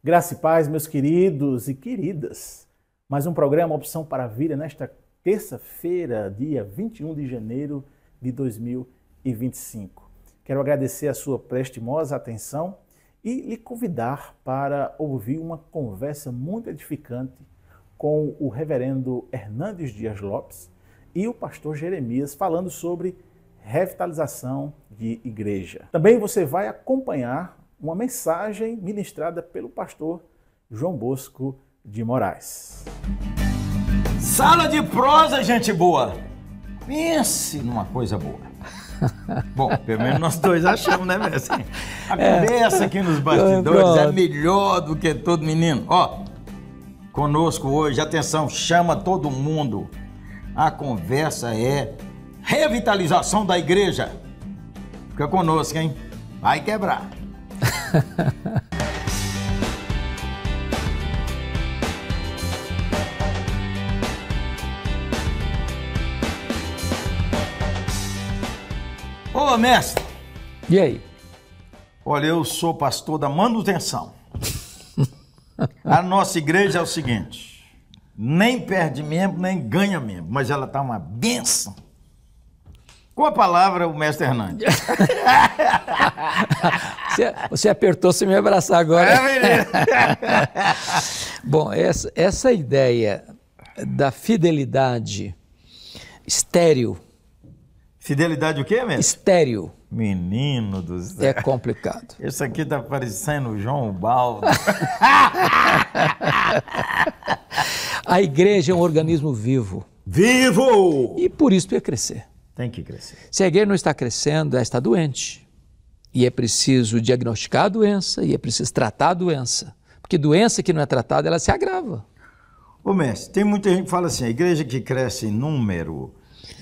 Graça e paz, meus queridos e queridas. Mais um programa Opção para a Vida nesta terça-feira, dia 21 de janeiro de 2025. Quero agradecer a sua prestimosa atenção e lhe convidar para ouvir uma conversa muito edificante com o reverendo Hernandes Dias Lopes e o pastor Jeremias falando sobre revitalização de igreja. Também você vai acompanhar uma mensagem ministrada pelo pastor João Bosco de Moraes. Sala de prosa, gente boa! Pense numa coisa boa. Bom, pelo menos nós dois achamos, né, mestre? A conversa aqui nos bastidores é melhor do que todo menino. Ó, conosco hoje, atenção, chama todo mundo. A conversa é revitalização da igreja. Fica conosco, hein? Vai quebrar. Ô, mestre! E aí? Olha, eu sou pastor da manutenção. A nossa igreja é o seguinte, nem perde membro, nem ganha membro, mas ela tá uma bênção. Com a palavra, o mestre Hernandes. Você apertou sem me abraçar agora. É, Bom, essa ideia da fidelidade estéril. Fidelidade o quê, mestre? Estéril. Menino do céu. É complicado. Esse aqui tá parecendo o João Baldo. A igreja é um organismo vivo. Vivo! E por isso precisa crescer. Tem que crescer. Se a igreja não está crescendo, ela está doente. E é preciso diagnosticar a doença e é preciso tratar a doença. Porque doença que não é tratada, ela se agrava. Ô, mestre, tem muita gente que fala assim, a igreja que cresce em número...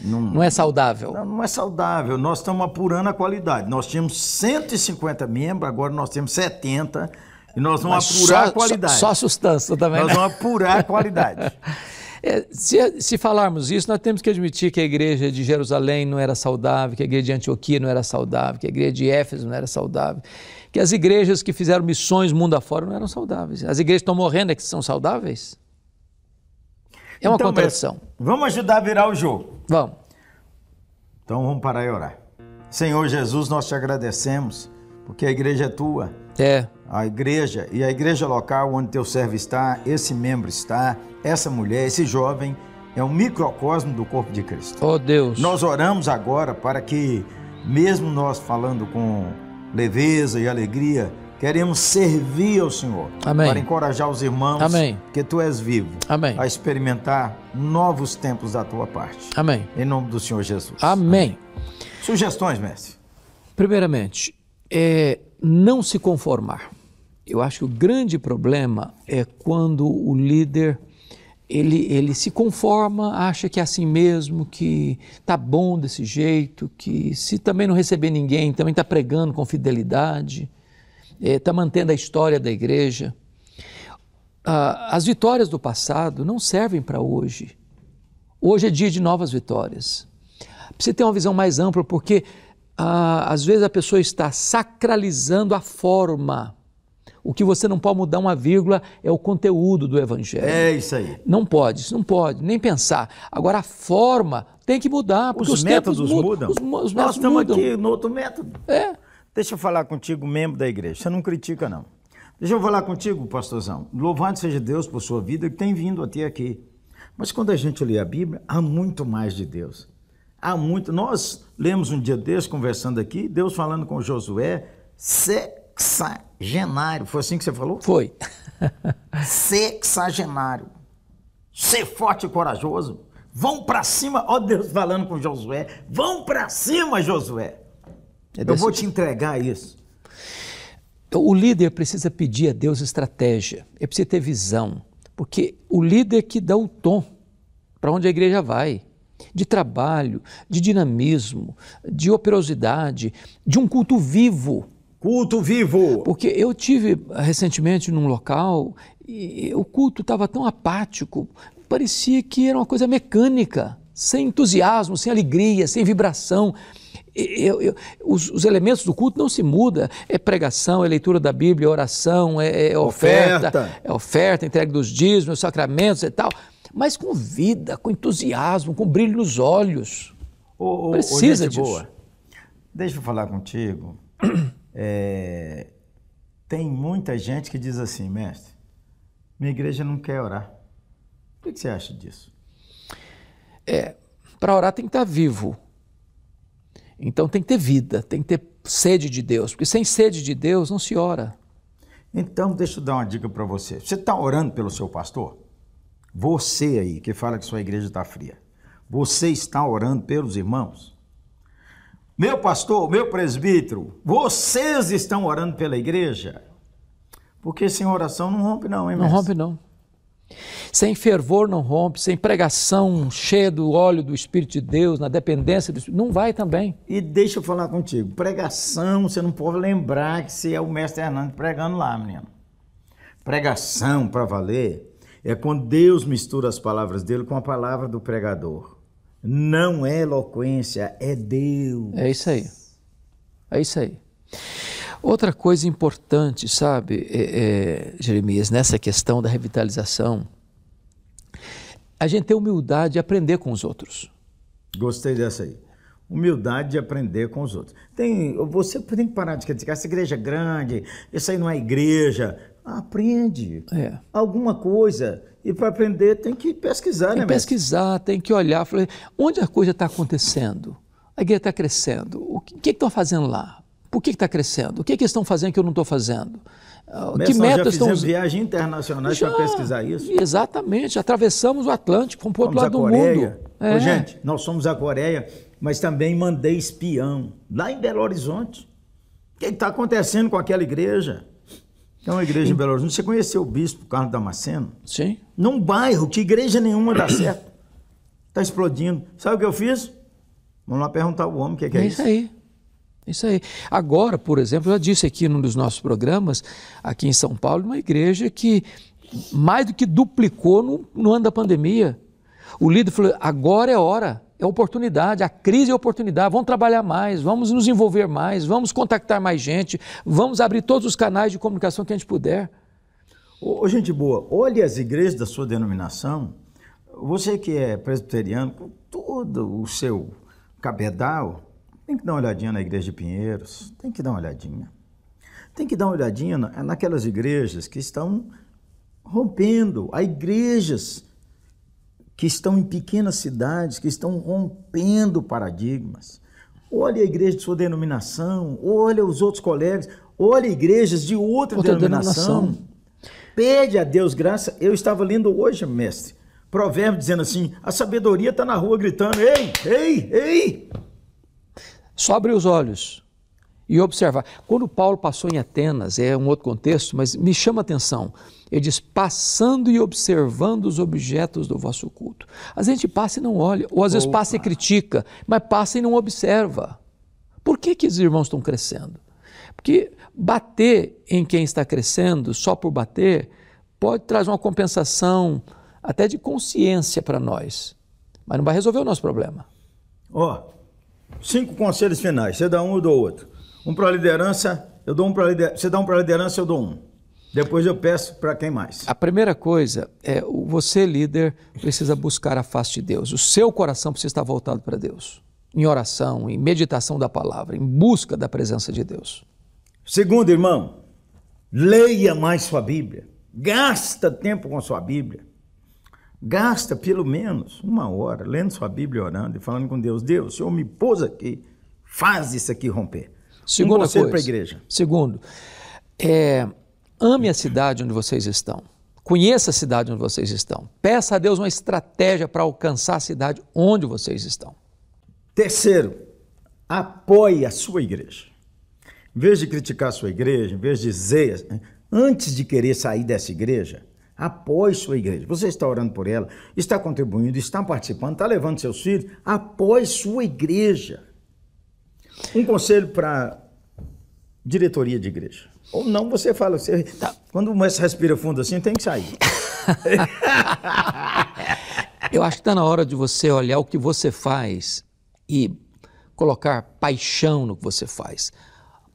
Não é saudável. Não é saudável. Nós estamos apurando a qualidade. Nós tínhamos 150 membros, agora nós temos 70 e nós vamos apurar a qualidade. Só sustância também. Nós vamos apurar a qualidade. Se falarmos isso, nós temos que admitir que a igreja de Jerusalém não era saudável, que a igreja de Antioquia não era saudável, que a igreja de Éfeso não era saudável, que as igrejas que fizeram missões mundo afora não eram saudáveis. As igrejas que estão morrendo é que são saudáveis? É uma contradição. Vamos ajudar a virar o jogo. Vamos. Então vamos parar e orar. Senhor Jesus, nós te agradecemos, porque a igreja é tua. É. A igreja e a igreja local onde teu servo está, esse membro está, essa mulher, esse jovem, é um microcosmo do corpo de Cristo. Oh Deus. Nós oramos agora para que, mesmo nós falando com leveza e alegria, queremos servir ao Senhor. Amém. Para encorajar os irmãos. Amém. Que tu és vivo. Amém. A experimentar novos tempos da tua parte. Amém. Em nome do Senhor Jesus. Amém. Sugestões, mestre? Primeiramente, não se conformar. Eu acho que o grande problema é quando o líder ele se conforma, acha que é assim mesmo, que tá bom desse jeito, que se também não receber ninguém, também está pregando com fidelidade, está mantendo a história da igreja. As vitórias do passado não servem para hoje. Hoje é dia de novas vitórias. Precisa ter uma visão mais ampla, porque às vezes a pessoa está sacralizando a forma. O que você não pode mudar uma vírgula é o conteúdo do evangelho. É isso aí. Não pode, isso não pode, nem pensar. Agora a forma tem que mudar, porque os métodos mudam. Nós estamos mudam. aqui no outro método. Deixa eu falar contigo, membro da igreja. Você não critica, não. Deixa eu falar contigo, pastorzão. Louvado seja Deus por sua vida que tem vindo até aqui. Mas quando a gente lê a Bíblia, há muito mais de Deus. Há muito. Nós lemos um dia desse, conversando aqui, Deus falando com Josué, sexagenário. Foi assim que você falou? Foi. Sexagenário. Ser forte e corajoso. Vão para cima. Ó Deus falando com Josué. Vão para cima, Josué. Eu vou te entregar isso. O líder precisa pedir a Deus estratégia. Ele precisa ter visão. Porque o líder que dá o tom para onde a igreja vai. De trabalho, de dinamismo, de operosidade, de um culto vivo. Culto vivo! Porque eu tive recentemente num local e o culto estava tão apático, parecia que era uma coisa mecânica. sem entusiasmo, sem alegria, sem vibração. Os elementos do culto não se mudam. É pregação, é leitura da Bíblia, é oração, é oferta, entrega dos dízimos, sacramentos e tal, mas com vida, com entusiasmo, com brilho nos olhos. Precisa disso. Boa. Deixa eu falar contigo. Tem muita gente que diz assim, mestre, minha igreja não quer orar. O que você acha disso? Para orar tem que estar vivo. Então tem que ter vida, tem que ter sede de Deus, porque sem sede de Deus não se ora. Então deixa eu dar uma dica para você. Você está orando pelo seu pastor? Você aí que fala que sua igreja está fria, você está orando pelos irmãos? Meu pastor, meu presbítero, vocês estão orando pela igreja? Porque sem oração não rompe não, hein, mestre? Não rompe não. Sem fervor não rompe, sem pregação cheia do óleo do Espírito de Deus, na dependência do Espírito, não vai também. E deixa eu falar contigo, pregação, você não pode lembrar que você é o mestre Hernandes pregando lá, menino. Pregação para valer é quando Deus mistura as palavras dele com a palavra do pregador. Não é eloquência, é Deus. É isso aí, é isso aí. Outra coisa importante, sabe, Jeremias, nessa questão da revitalização, a gente tem humildade de aprender com os outros. Gostei dessa aí. Humildade de aprender com os outros. Você tem que parar de criticar, essa igreja é grande, isso aí não é igreja. Aprende alguma coisa. E para aprender tem que pesquisar, né, mestre? Tem que pesquisar, tem que olhar. Onde a coisa está acontecendo? A igreja está crescendo. O que estão fazendo lá? Por que está crescendo? O que eles estão fazendo que eu não estou fazendo? Que metas estão usando? Viagem internacionais para pesquisar isso? Exatamente. Atravessamos o Atlântico, fomos para o outro lado do mundo. Ô, gente, nós somos a Coreia, mas também mandei espião lá em Belo Horizonte. O que está acontecendo com aquela igreja? É uma igreja em Belo Horizonte. Você conheceu o bispo Carlos Damasceno? Sim. Num bairro que igreja nenhuma dá certo. Está explodindo. Sabe o que eu fiz? Vamos lá perguntar ao homem o que é isso. Isso aí. Agora, por exemplo, eu já disse aqui num dos nossos programas, aqui em São Paulo, uma igreja que mais do que duplicou no ano da pandemia. O líder falou, agora é hora, é oportunidade, a crise é oportunidade, vamos trabalhar mais, vamos nos envolver mais, vamos contactar mais gente, vamos abrir todos os canais de comunicação que a gente puder. Ô, gente boa, olhe as igrejas da sua denominação, você que é presbiteriano, com todo o seu cabedal, tem que dar uma olhadinha na igreja de Pinheiros, tem que dar uma olhadinha. Tem que dar uma olhadinha naquelas igrejas que estão rompendo, há igrejas que estão em pequenas cidades, que estão rompendo paradigmas. Olha a igreja de sua denominação, olha os outros colegas, olha igrejas de outra denominação. Pede a Deus graça. Eu estava lendo hoje, mestre, provérbio dizendo assim, a sabedoria está na rua gritando, ei, ei, ei. Só abrir os olhos e observar. Quando Paulo passou em Atenas, é um outro contexto, mas me chama a atenção. Ele diz, passando e observando os objetos do vosso culto. Às vezes a gente passa e não olha, ou às vezes passa e critica, mas passa e não observa. Por que os irmãos estão crescendo? Porque bater em quem está crescendo, só por bater, pode trazer uma compensação até de consciência para nós, mas não vai resolver o nosso problema. 5 conselhos finais, você dá um, eu dou outro. Um para a liderança, eu dou um para a liderança, você dá um para a liderança, eu dou um. Depois eu peço para quem mais. A primeira coisa é, você líder precisa buscar a face de Deus. O seu coração precisa estar voltado para Deus. Em oração, em meditação da palavra, em busca da presença de Deus. Segundo, irmão, leia mais sua Bíblia. Gasta tempo com sua Bíblia. Gasta pelo menos 1 hora lendo sua Bíblia, orando e falando com Deus. Deus, o Senhor me pôs aqui, faz isso aqui romper. Segunda conselho coisa, para a igreja. Segundo, ame a cidade onde vocês estão. Conheça a cidade onde vocês estão. Peça a Deus uma estratégia para alcançar a cidade onde vocês estão. Terceiro, apoie a sua igreja. Em vez de criticar a sua igreja, em vez de dizer, antes de querer sair dessa igreja, apoie sua igreja. Você está orando por ela, está contribuindo, está participando, está levando seus filhos, apoie sua igreja. Um conselho para diretoria de igreja. Ou não, você fala, quando o mestre respira fundo assim, tem que sair. Eu acho que está na hora de você olhar o que você faz e colocar paixão no que você faz.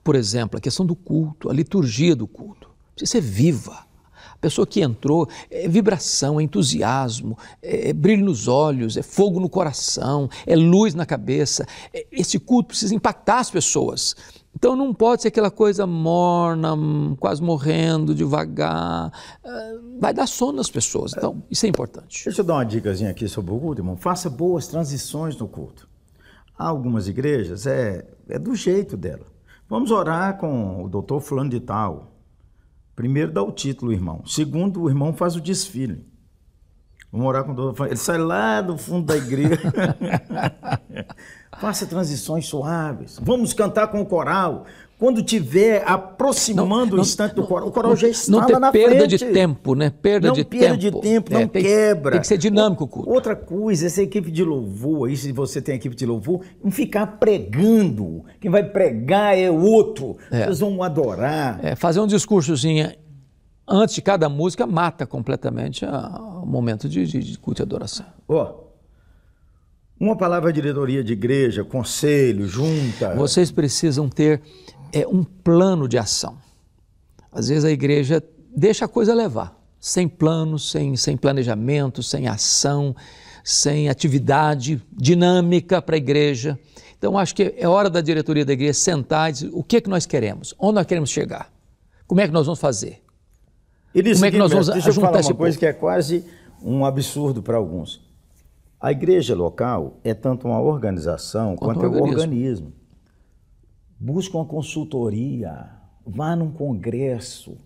Por exemplo, a questão do culto, a liturgia do culto. Precisa ser viva. A pessoa que entrou, é vibração, é entusiasmo, é brilho nos olhos, é fogo no coração, é luz na cabeça. Esse culto precisa impactar as pessoas. Então não pode ser aquela coisa morna, quase morrendo, devagar. Vai dar sono nas pessoas. Então, isso é importante. Deixa eu dar uma dicasinha aqui sobre o culto, irmão. Faça boas transições no culto. Há algumas igrejas, é do jeito dela. Vamos orar com o doutor fulano de tal. Primeiro dá o título, irmão. Segundo, o irmão faz o desfile. Vamos orar com o doutor. Ele sai lá do fundo da igreja. Faça transições suaves. Vamos cantar com o coral. Quando tiver aproximando o instante do coral, o coral já está lá na frente. Não ter perda de tempo, né? Perda de tempo. Não quebra. Tem que ser dinâmico o culto. Outra coisa, essa equipe de louvor, aí se você tem equipe de louvor, não ficar pregando. Quem vai pregar é o outro. Eles vão adorar. Fazer um discursozinho antes de cada música mata completamente o momento de culto e adoração. Uma palavra de diretoria de igreja, conselho, junta. Vocês precisam ter um plano de ação. Às vezes a igreja deixa a coisa levar, sem plano, sem planejamento, sem ação, sem atividade dinâmica para a igreja. Então acho que é hora da diretoria da igreja sentar e dizer o que é que nós queremos, onde nós queremos chegar, como é que nós vamos fazer. Como é que nós vamos deixa eu falar uma coisa que é quase um absurdo para alguns. A igreja local é tanto uma organização quanto um organismo. Busque uma consultoria, vá num congresso,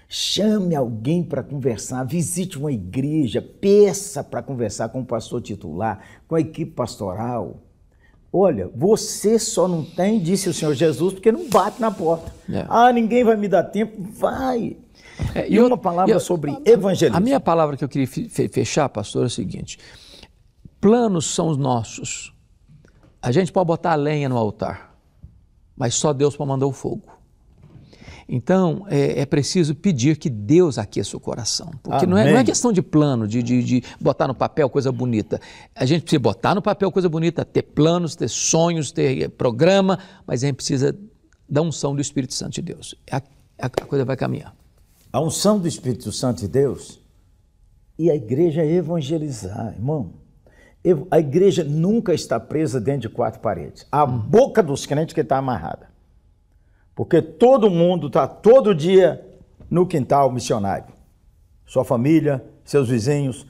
chame alguém para conversar, visite uma igreja, peça para conversar com o pastor titular, com a equipe pastoral. Olha, você só não tem, disse o Senhor Jesus, porque não bate na porta. Ninguém vai me dar tempo, vai. E uma palavra sobre evangelismo. A minha palavra que eu queria fechar, pastor, é o seguinte: planos são os nossos. A gente pode botar a lenha no altar, mas só Deus pode mandar o fogo. Então, é preciso pedir que Deus aqueça o coração. Porque não é questão de plano, de botar no papel coisa bonita. A gente precisa botar no papel coisa bonita, ter planos, ter sonhos, ter programa, mas a gente precisa da unção do Espírito Santo de Deus. A coisa vai caminhar. A unção do Espírito Santo de Deus e a igreja evangelizar, irmão. A igreja nunca está presa dentro de quatro paredes. A boca dos crentes que está amarrada. Porque todo mundo está todo dia no quintal missionário. Sua família, seus vizinhos,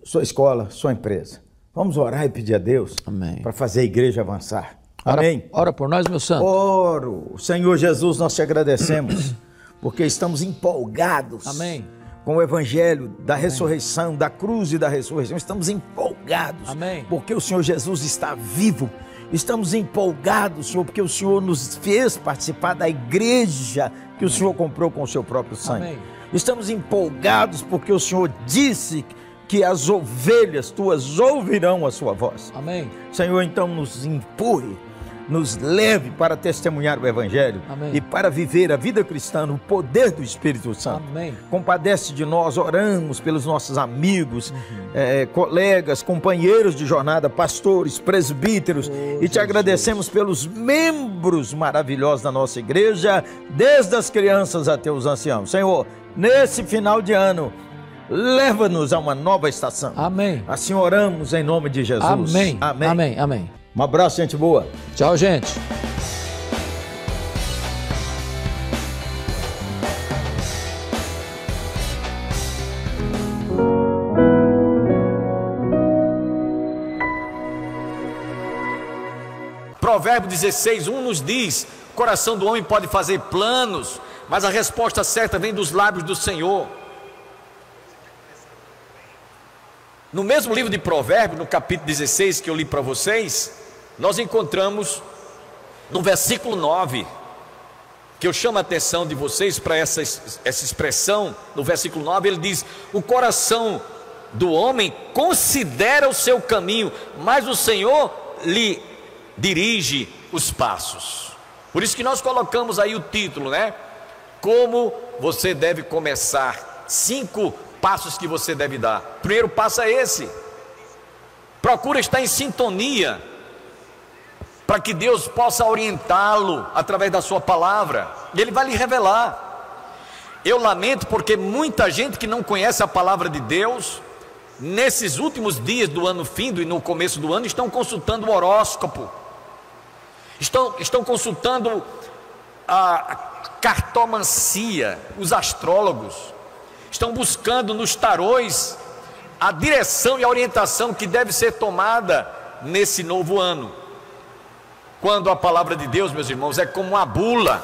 sua escola, sua empresa. Vamos orar e pedir a Deus para fazer a igreja avançar. Amém? Ora por nós, meu santo. Oro. Senhor Jesus, nós te agradecemos porque estamos empolgados. Amém. Com o evangelho da ressurreição, da cruz e da ressurreição. Estamos empolgados. Amém. Porque o Senhor Jesus está vivo. Estamos empolgados, Senhor, porque o Senhor nos fez participar da igreja que o Senhor comprou com o seu próprio sangue. Amém. Estamos empolgados porque o Senhor disse que as ovelhas tuas ouvirão a sua voz. Amém. Senhor, então nos empurre, nos leve para testemunhar o Evangelho. Amém. E para viver a vida cristã no poder do Espírito Santo. Amém. Compadece de nós, oramos pelos nossos amigos, colegas, companheiros de jornada, pastores, presbíteros, e te agradecemos pelos membros maravilhosos da nossa igreja, desde as crianças até os anciãos. Senhor, nesse final de ano, leva-nos a uma nova estação. Amém. Assim oramos em nome de Jesus. Amém. Amém. Amém. Amém. Um abraço, gente boa. Tchau, gente. Provérbio 16:1 nos diz: o coração do homem pode fazer planos, mas a resposta certa vem dos lábios do Senhor. No mesmo livro de Provérbios, no capítulo 16 que eu li para vocês, nós encontramos no versículo 9, que eu chamo a atenção de vocês para essa expressão. No versículo 9 ele diz: o coração do homem considera o seu caminho, mas o Senhor lhe dirige os passos. Por isso que nós colocamos aí o título, né? Como você deve começar, 5 passos que você deve dar. O primeiro passo é esse: procura estar em sintonia, para que Deus possa orientá-lo através da sua palavra, e Ele vai lhe revelar. Eu lamento porque muita gente que não conhece a palavra de Deus, nesses últimos dias do ano findo e no começo do ano, estão consultando o horóscopo, estão consultando a cartomancia, os astrólogos, estão buscando nos tarôs a direção e a orientação que deve ser tomada nesse novo ano. Quando a palavra de Deus, meus irmãos, é como uma bula,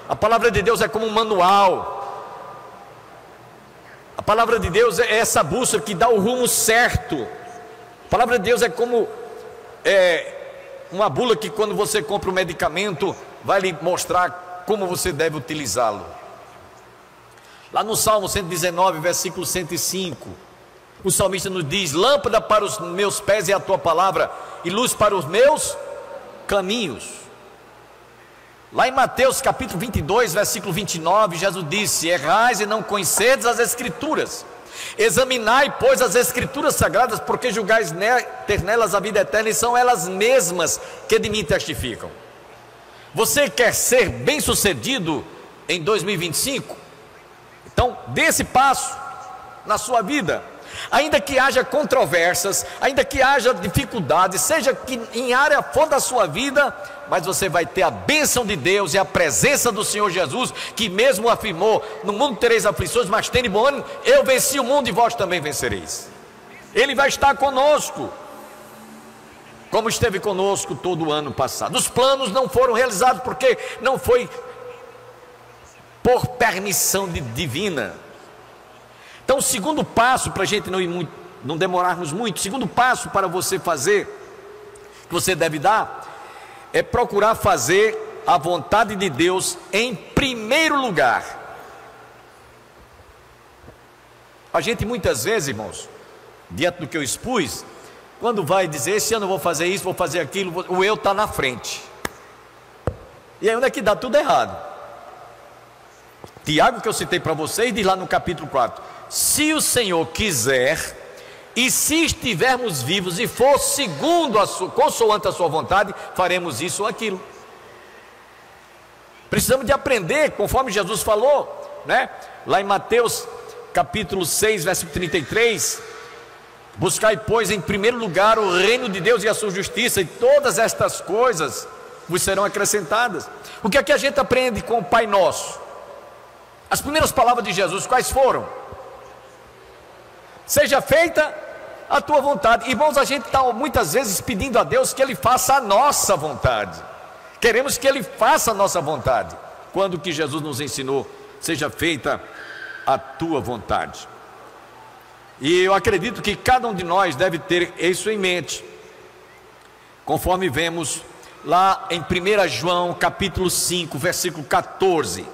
a palavra de Deus é como um manual, a palavra de Deus é essa bússola que dá o rumo certo. A palavra de Deus é como uma bula que, quando você compra um medicamento, vai lhe mostrar como você deve utilizá-lo. Lá no Salmo 119, versículo 105, o salmista nos diz: lâmpada para os meus pés é a tua palavra, e luz para os meus caminhos. Lá em Mateus capítulo 22, versículo 29, Jesus disse: errais e não conhecedes as Escrituras, examinai, pois, as Escrituras sagradas, porque julgais ter nelas a vida eterna, e são elas mesmas que de mim testificam. Você quer ser bem sucedido em 2025? Então dê esse passo na sua vida. Ainda que haja controvérsias, ainda que haja dificuldades, seja que em área for da sua vida, mas você vai ter a bênção de Deus e a presença do Senhor Jesus, que mesmo afirmou: no mundo tereis aflições, mas tende bom ânimo, eu venci o mundo e vós também vencereis. Ele vai estar conosco, como esteve conosco todo o ano passado. Os planos não foram realizados porque não foi por permissão divina. Então, o segundo passo, para a gente não demorarmos muito, o segundo passo para você fazer, que você deve dar, é procurar fazer a vontade de Deus em primeiro lugar. A gente muitas vezes, irmãos, diante do que eu expus, quando vai dizer: esse ano eu vou fazer isso, vou fazer aquilo, o eu está na frente. E aí onde é que dá tudo errado? Tiago, que eu citei para vocês, diz lá no capítulo 4: se o Senhor quiser, e se estivermos vivos e for segundo consoante a sua vontade, faremos isso ou aquilo. Precisamos de aprender, conforme Jesus falou, né? Lá em Mateus capítulo 6, versículo 33: buscai, pois, em primeiro lugar o reino de Deus e a sua justiça, e todas estas coisas vos serão acrescentadas. O que é que a gente aprende com o Pai Nosso? As primeiras palavras de Jesus, quais foram? Seja feita a tua vontade. Irmãos, a gente está muitas vezes pedindo a Deus que Ele faça a nossa vontade. Queremos que Ele faça a nossa vontade, quando que Jesus nos ensinou: seja feita a tua vontade. E eu acredito que cada um de nós deve ter isso em mente, conforme vemos lá em 1 João capítulo 5, versículo 14: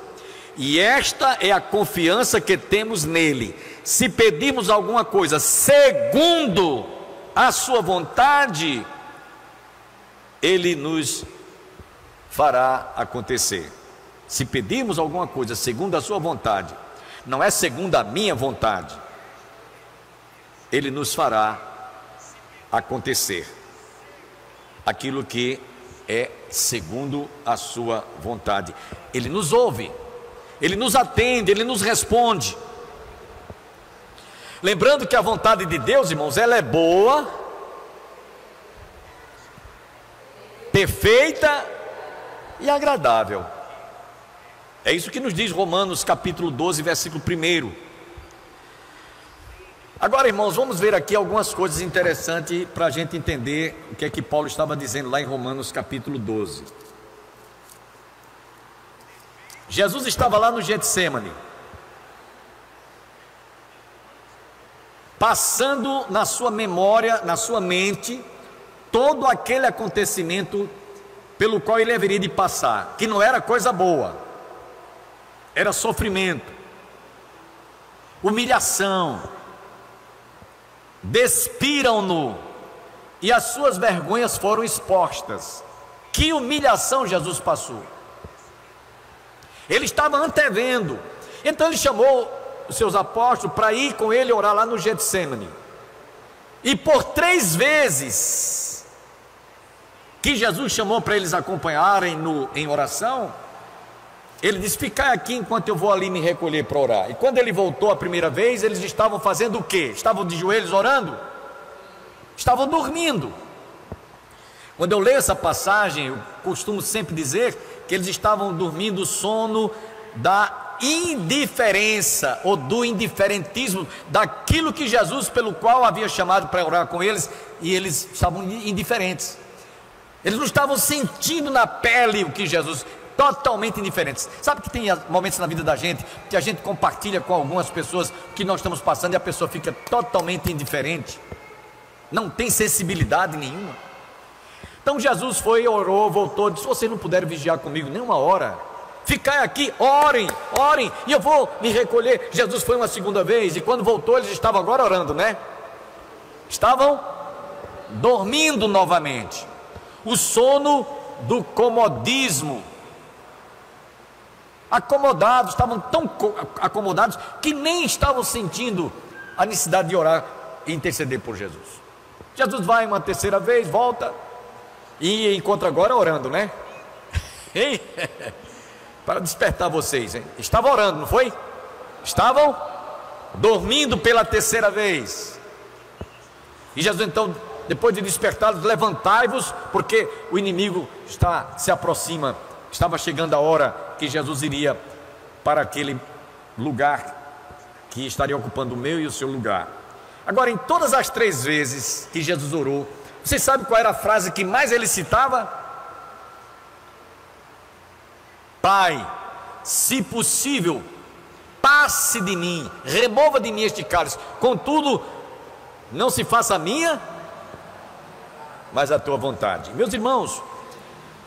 e esta é a confiança que temos nele, se pedirmos alguma coisa segundo a sua vontade, Ele nos fará acontecer. Se pedirmos alguma coisa segundo a sua vontade, não é segundo a minha vontade, Ele nos fará acontecer aquilo que é segundo a sua vontade. Ele nos ouve, Ele nos atende, Ele nos responde. Lembrando que a vontade de Deus, irmãos, ela é boa, perfeita e agradável. É isso que nos diz Romanos capítulo 12, versículo 1. Agora, irmãos, vamos ver aqui algumas coisas interessantes para a gente entender o que é que Paulo estava dizendo lá em Romanos capítulo 12. Jesus estava lá no Getsêmani, passando na sua memória, na sua mente, todo aquele acontecimento pelo qual ele haveria de passar, que não era coisa boa, era sofrimento, humilhação, despiram-no e as suas vergonhas foram expostas. Que humilhação Jesus passou! Ele estava antevendo. Então ele chamou os seus apóstolos para ir com ele orar lá no Getsêmani. E por 3 vezes que Jesus chamou para eles acompanharem em oração, ele disse: ficai aqui enquanto eu vou ali me recolher para orar. E quando ele voltou a primeira vez, eles estavam fazendo o quê? Estavam de joelhos orando? Estavam dormindo. Quando eu leio essa passagem, eu costumo sempre dizer que eles estavam dormindo o sono da indiferença ou do indiferentismo daquilo que Jesus, pelo qual havia chamado para orar com eles, e eles estavam indiferentes. Eles não estavam sentindo na pele o que Jesus, totalmente indiferentes. Sabe que tem momentos na vida da gente que a gente compartilha com algumas pessoas que nós estamos passando e a pessoa fica totalmente indiferente, não tem sensibilidade nenhuma. Então Jesus foi, orou, voltou, disse: se vocês não puderem vigiar comigo nem uma hora, ficai aqui, orem, orem, e eu vou me recolher. Jesus foi uma segunda vez, e quando voltou eles estavam agora orando, né? Estavam dormindo novamente. O sono do comodismo. Acomodados, estavam tão acomodados que nem estavam sentindo a necessidade de orar e interceder por Jesus. Jesus vai uma terceira vez, volta e encontra agora orando, né? Hein? Para despertar vocês, hein? Estavam orando, não foi? Estavam dormindo pela terceira vez. E Jesus então, depois de despertá-los: levantai-vos, porque o inimigo se aproxima. Estava chegando a hora que Jesus iria para aquele lugar que estaria ocupando o meu e o seu lugar. Agora, em todas as 3 vezes que Jesus orou, você sabe qual era a frase que mais ele citava? Pai, se possível, passe de mim, remova de mim este cálice, contudo, não se faça a minha, mas a tua vontade. Meus irmãos,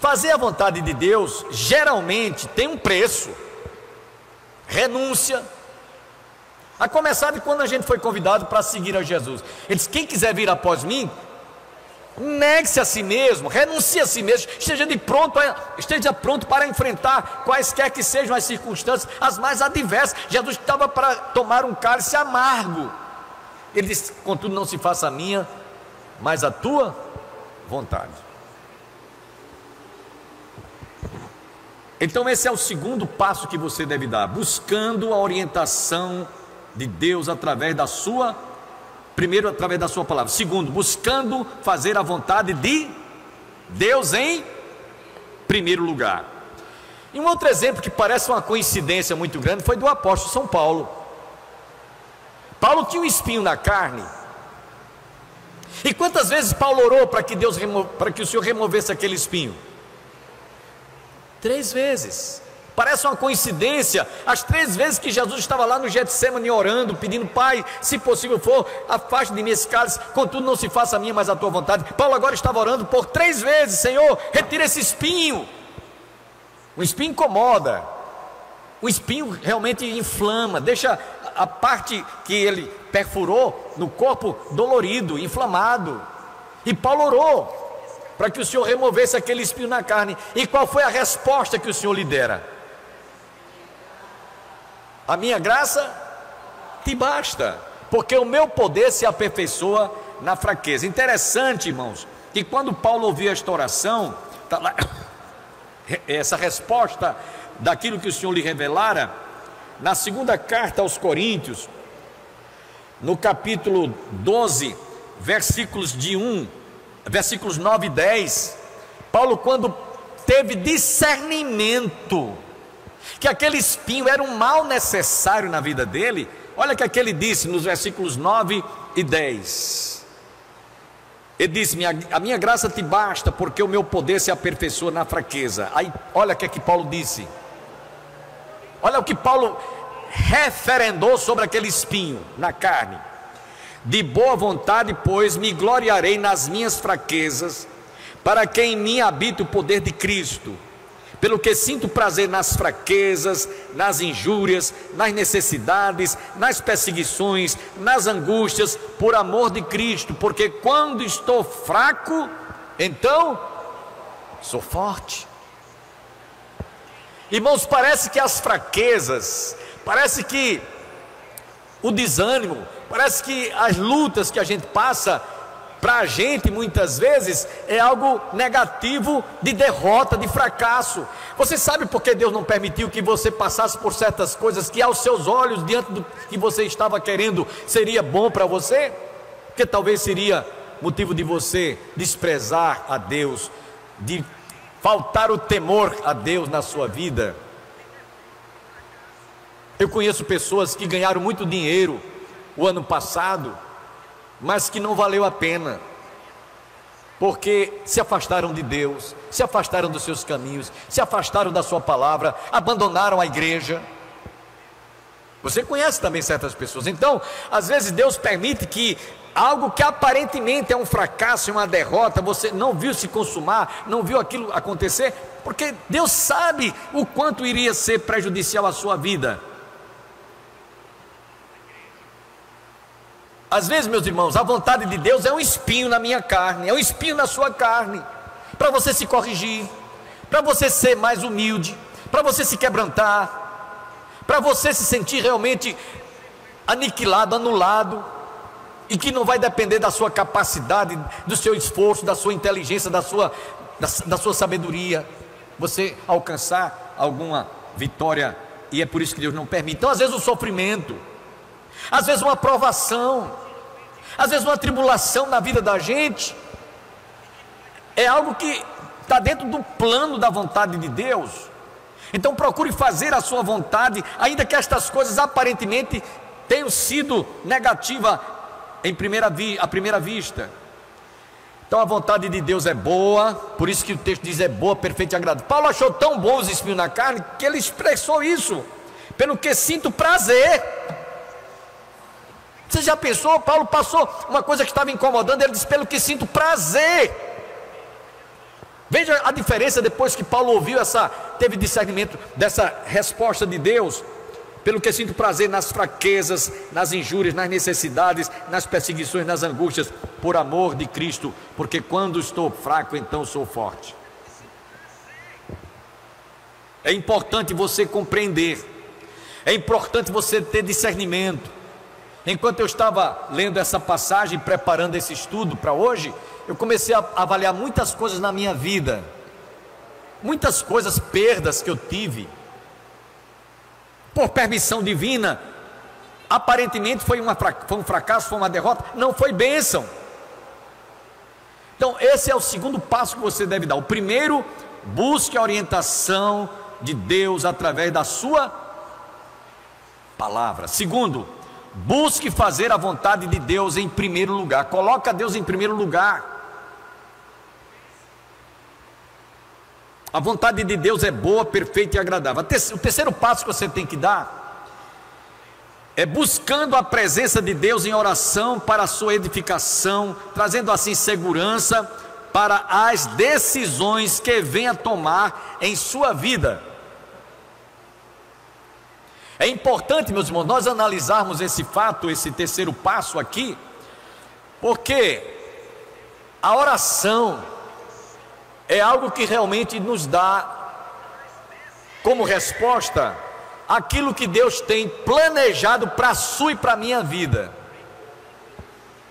fazer a vontade de Deus geralmente tem um preço, renúncia. A começar de quando a gente foi convidado para seguir a Jesus. Ele disse: quem quiser vir após mim, negue-se a si mesmo, renuncie a si mesmo, esteja pronto para enfrentar quaisquer que sejam as circunstâncias, as mais adversas. Jesus estava para tomar um cálice amargo. Ele disse: contudo, não se faça a minha, mas a tua vontade. Então esse é o segundo passo que você deve dar, buscando a orientação de Deus através da sua, primeiro através da sua palavra, segundo, buscando fazer a vontade de Deus em primeiro lugar. E um outro exemplo que parece uma coincidência muito grande foi do apóstolo São Paulo. Paulo tinha um espinho na carne. E quantas vezes Paulo orou para que o Senhor removesse aquele espinho? 3 vezes. Parece uma coincidência. As 3 vezes que Jesus estava lá no Getsemane orando, pedindo: Pai, se possível for, afaste de mim esse cálice, contudo não se faça a minha, mas a tua vontade. Paulo agora estava orando por 3 vezes: Senhor, retira esse espinho. O espinho incomoda. O espinho realmente inflama, deixa a parte que ele perfurou no corpo dolorido, inflamado. E Paulo orou para que o Senhor removesse aquele espinho na carne. E qual foi a resposta que o Senhor lhe dera? A minha graça te basta, porque o meu poder se aperfeiçoa na fraqueza. Interessante, irmãos, que quando Paulo ouviu esta oração, tá lá, essa resposta daquilo que o Senhor lhe revelara, na segunda carta aos Coríntios, no capítulo 12, versículos 9 e 10, Paulo, quando teve discernimento que aquele espinho era um mal necessário na vida dele, olha o que ele disse nos versículos 9 e 10. Ele disse: a minha graça te basta, porque o meu poder se aperfeiçoa na fraqueza. Aí olha o que Paulo disse. Olha o que Paulo referendou sobre aquele espinho na carne: de boa vontade, pois, me gloriarei nas minhas fraquezas, para que em mim habite o poder de Cristo. Pelo que sinto prazer nas fraquezas, nas injúrias, nas necessidades, nas perseguições, nas angústias, por amor de Cristo, porque quando estou fraco, então sou forte. Irmãos, parece que as fraquezas, parece que o desânimo, parece que as lutas que a gente passa, para a gente muitas vezes é algo negativo, de derrota, de fracasso. Você sabe por que Deus não permitiu que você passasse por certas coisas que aos seus olhos, diante do que você estava querendo, seria bom para você? Porque talvez seria motivo de você desprezar a Deus, de faltar o temor a Deus na sua vida. Eu conheço pessoas que ganharam muito dinheiro o ano passado, mas que não valeu a pena, porque se afastaram de Deus, se afastaram dos seus caminhos, se afastaram da sua palavra, abandonaram a igreja. Você conhece também certas pessoas. Então, às vezes Deus permite que algo que aparentemente é um fracasso, uma derrota, você não viu se consumar, não viu aquilo acontecer, porque Deus sabe o quanto iria ser prejudicial à sua vida. Às vezes, meus irmãos, a vontade de Deus é um espinho na minha carne, é um espinho na sua carne, para você se corrigir, para você ser mais humilde, para você se quebrantar, para você se sentir realmente aniquilado, anulado, e que não vai depender da sua capacidade, do seu esforço, da sua inteligência, da sua sabedoria, você alcançar alguma vitória, e é por isso que Deus não permite. Então, às vezes o sofrimento, às vezes uma provação, às vezes uma tribulação na vida da gente, é algo que está dentro do plano da vontade de Deus. Então procure fazer a sua vontade, ainda que estas coisas aparentemente tenham sido negativas à primeira vista. Então a vontade de Deus é boa, por isso que o texto diz é boa, perfeita e agradável. Paulo achou tão bom os espinhos na carne, que ele expressou isso, pelo que sinto prazer. Você já pensou? Paulo passou uma coisa que estava incomodando, ele disse, pelo que sinto prazer. Veja a diferença depois que Paulo ouviu teve discernimento dessa resposta de Deus. Pelo que sinto prazer nas fraquezas, nas injúrias, nas necessidades, nas perseguições, nas angústias, por amor de Cristo, porque quando estou fraco, então sou forte. É importante você compreender, é importante você ter discernimento. Enquanto eu estava lendo essa passagem, preparando esse estudo para hoje, eu comecei a avaliar muitas coisas na minha vida, muitas coisas, perdas que eu tive, por permissão divina. Aparentemente foi um fracasso, foi uma derrota, não foi bênção. Então esse é o segundo passo que você deve dar. O primeiro, busque a orientação de Deus através da sua palavra. Segundo, busque fazer a vontade de Deus em primeiro lugar. Coloca Deus em primeiro lugar. A vontade de Deus é boa, perfeita e agradável. O terceiro passo que você tem que dar é buscando a presença de Deus em oração para a sua edificação, trazendo assim segurança para as decisões que venha tomar em sua vida. É importante, meus irmãos, nós analisarmos esse fato, esse terceiro passo aqui, porque a oração é algo que realmente nos dá como resposta aquilo que Deus tem planejado para a sua e para a minha vida.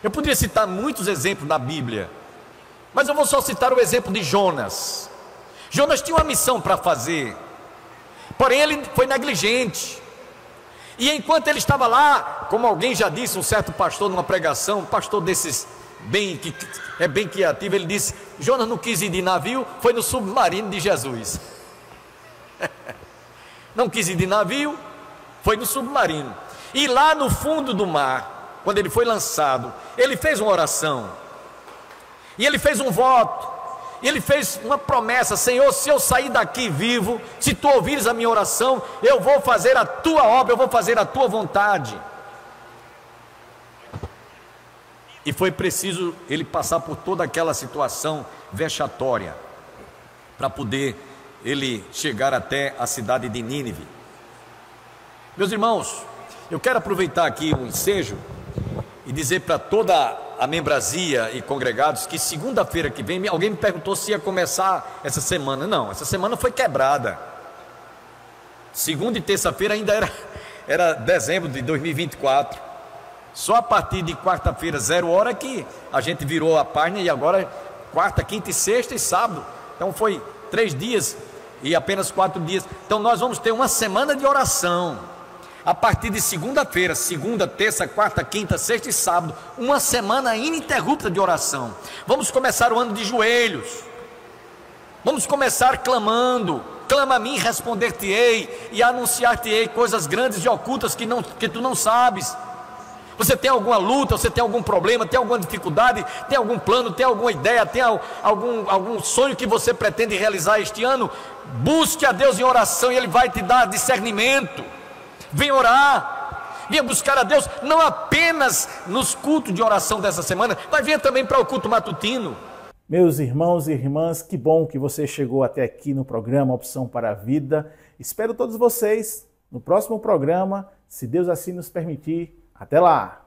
Eu poderia citar muitos exemplos da Bíblia, mas eu vou só citar o exemplo de Jonas. Jonas tinha uma missão para fazer, porém ele foi negligente. E enquanto ele estava lá, como alguém já disse, um certo pastor numa pregação, um pastor desses bem criativo, ele disse, Jonas não quis ir de navio, foi no submarino de Jesus. Não quis ir de navio, foi no submarino. E lá no fundo do mar, quando ele foi lançado, ele fez uma oração, e ele fez um voto, e ele fez uma promessa: Senhor, se eu sair daqui vivo, se tu ouvires a minha oração, eu vou fazer a tua obra, eu vou fazer a tua vontade. E foi preciso ele passar por toda aquela situação vexatória para poder ele chegar até a cidade de Nínive. Meus irmãos, eu quero aproveitar aqui o ensejo e dizer para toda a membrazia e congregados que segunda-feira que vem, alguém me perguntou se ia começar essa semana. Não, essa semana foi quebrada. Segunda e terça-feira ainda era dezembro de 2024. Só a partir de quarta-feira, 0 hora, que a gente virou a página, e agora quarta, quinta e sexta e sábado. Então foi 3 dias e apenas 4 dias. Então nós vamos ter uma semana de oração. A partir de segunda-feira, segunda, terça, quarta, quinta, sexta e sábado, uma semana ininterrupta de oração. Vamos começar o ano de joelhos. Vamos começar clamando. Clama a mim, responder-te-ei e anunciar-te-ei coisas grandes e ocultas que tu não sabes. Você tem alguma luta, você tem algum problema, tem alguma dificuldade, tem algum plano, tem alguma ideia, tem algum sonho que você pretende realizar este ano? Busque a Deus em oração e Ele vai te dar discernimento. Venha orar, venha buscar a Deus, não apenas nos cultos de oração dessa semana, mas venha também para o culto matutino. Meus irmãos e irmãs, que bom que você chegou até aqui no programa Opção para a Vida. Espero todos vocês no próximo programa, se Deus assim nos permitir. Até lá!